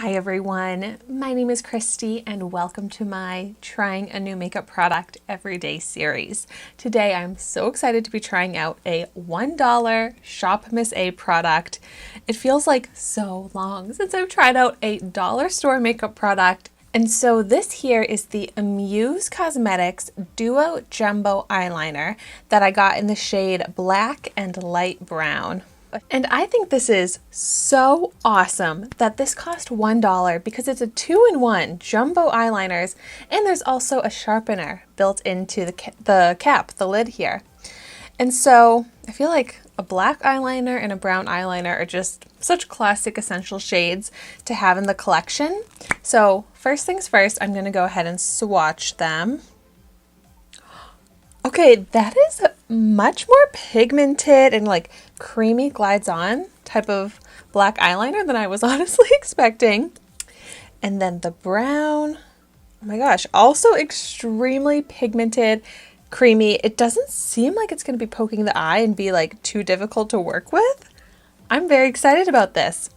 Hi everyone, my name is Christy and welcome to my Trying a New Makeup Product Everyday series. Today I'm so excited to be trying out a $1 Shopmissa product. It feels like so long since I've tried out a dollar store makeup product. And so this here is the Amuse Cosmetics Duo Jumbo Eyeliner that I got in the shade Black and Light Brown. And I think this is so awesome that this cost $1 because it's a 2-in-1 jumbo eyeliners, and there's also a sharpener built into the cap, the lid here. And so I feel like a black eyeliner and a brown eyeliner are just such classic essential shades to have in the collection. So first things first, I'm going to go ahead and swatch them. Okay, that is much more pigmented and like creamy glides on type of black eyeliner than I was honestly expecting. And then the brown, oh my gosh, also extremely pigmented, creamy. It doesn't seem like it's going to be poking the eye and be like too difficult to work with. I'm very excited about this.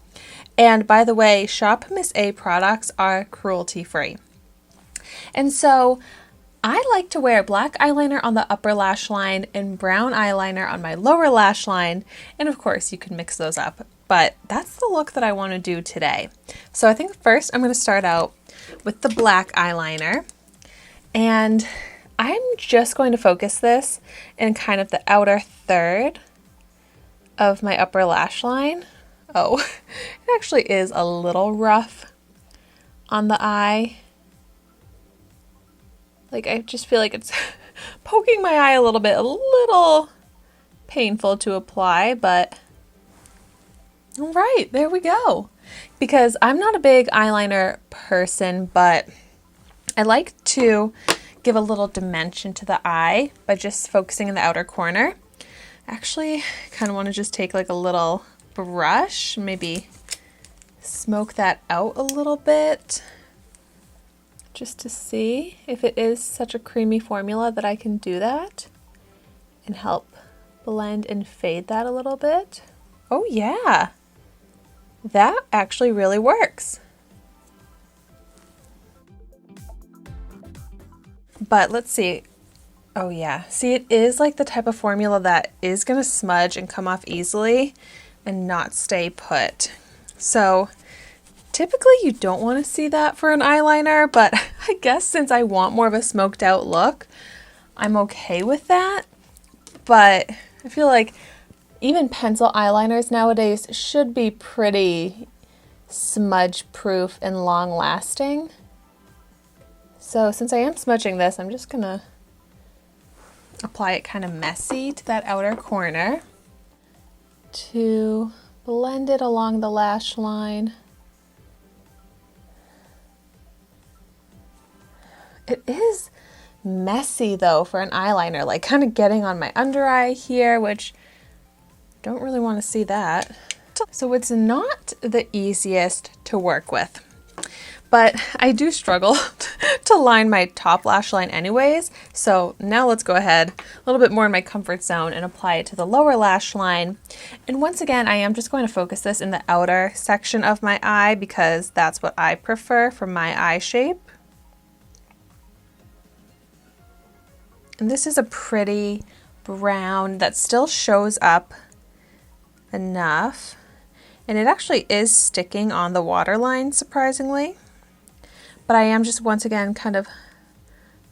And by the way, Shopmissa products are cruelty free. And so I like to wear black eyeliner on the upper lash line and brown eyeliner on my lower lash line. And of course you can mix those up, but that's the look that I want to do today. So I think first I'm going to start out with the black eyeliner, and I'm just going to focus this in kind of the outer third of my upper lash line. Oh, it actually is a little rough on the eye. Like, I just feel like it's poking my eye a little painful to apply, but all right, there we go. Because I'm not a big eyeliner person, but I like to give a little dimension to the eye by just focusing in the outer corner. Actually, I kind of want to just take like a little brush, maybe smoke that out a little bit, just to see if it is such a creamy formula that I can do that and help blend and fade that a little bit. Oh yeah, that actually really works. But let's see. Oh yeah, see, it is like the type of formula that is gonna smudge and come off easily and not stay put. So typically you don't want to see that for an eyeliner, but I guess since I want more of a smoked out look, I'm okay with that. But I feel like even pencil eyeliners nowadays should be pretty smudge proof and long lasting. So since I am smudging this, I'm just gonna apply it kind of messy to that outer corner to blend it along the lash line. It is messy though for an eyeliner, like kind of getting on my under eye here, which don't really want to see that. So it's not the easiest to work with, but I do struggle to line my top lash line anyways. So now let's go ahead a little bit more in my comfort zone and apply it to the lower lash line. And once again, I am just going to focus this in the outer section of my eye because that's what I prefer for my eye shape. And this is a pretty brown that still shows up enough. And it actually is sticking on the waterline, surprisingly. But I am just once again kind of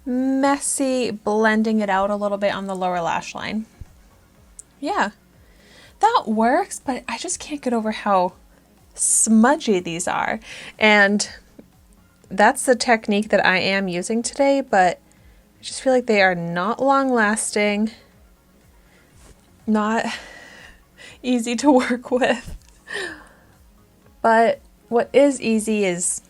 messy blending it out a little bit on the lower lash line. Yeah, that works, but I just can't get over how smudgy these are. And that's the technique that I am using today, but I just feel like they are not long lasting, not easy to work with. But what is easy is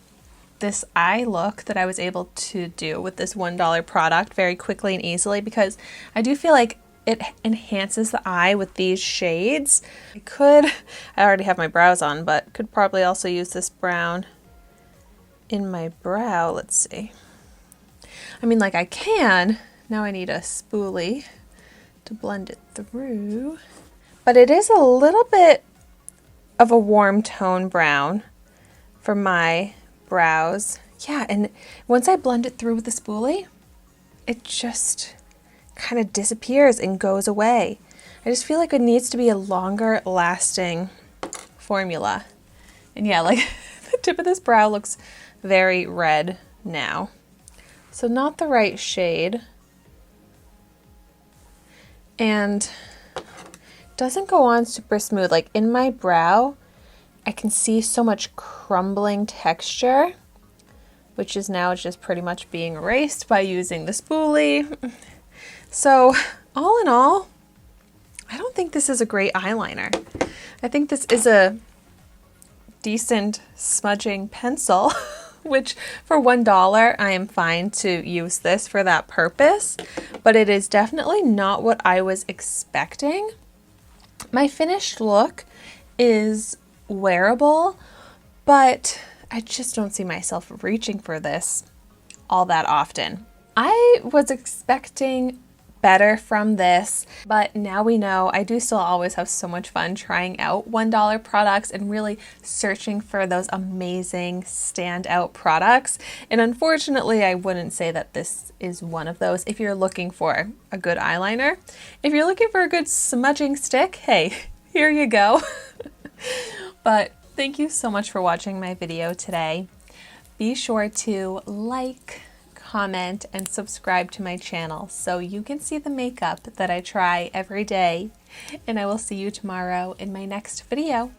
this eye look that I was able to do with this $1 product very quickly and easily, because I do feel like it enhances the eye with these shades. I already have my brows on, but could probably also use this brown in my brow. Let's see. I mean, like I can. Now I need a spoolie to blend it through. But it is a little bit of a warm tone brown for my brows. Yeah, and once I blend it through with the spoolie, it just kind of disappears and goes away. I just feel like it needs to be a longer lasting formula. And yeah, like the tip of this brow looks very red now. So not the right shade. And doesn't go on super smooth. Like in my brow, I can see so much crumbling texture, which is now just pretty much being erased by using the spoolie. So all in all, I don't think this is a great eyeliner. I think this is a decent smudging pencil, which for $1, I am fine to use this for that purpose, but it is definitely not what I was expecting. My finished look is wearable, but I just don't see myself reaching for this all that often. I was expecting better from this, but now we know I do still always have so much fun trying out $1 products and really searching for those amazing standout products. And unfortunately, I wouldn't say that this is one of those if you're looking for a good eyeliner. If you're looking for a good smudging stick, hey, here you go. But thank you so much for watching my video today. Be sure to like, comment, and subscribe to my channel so you can see the makeup that I try every day. And I will see you tomorrow in my next video.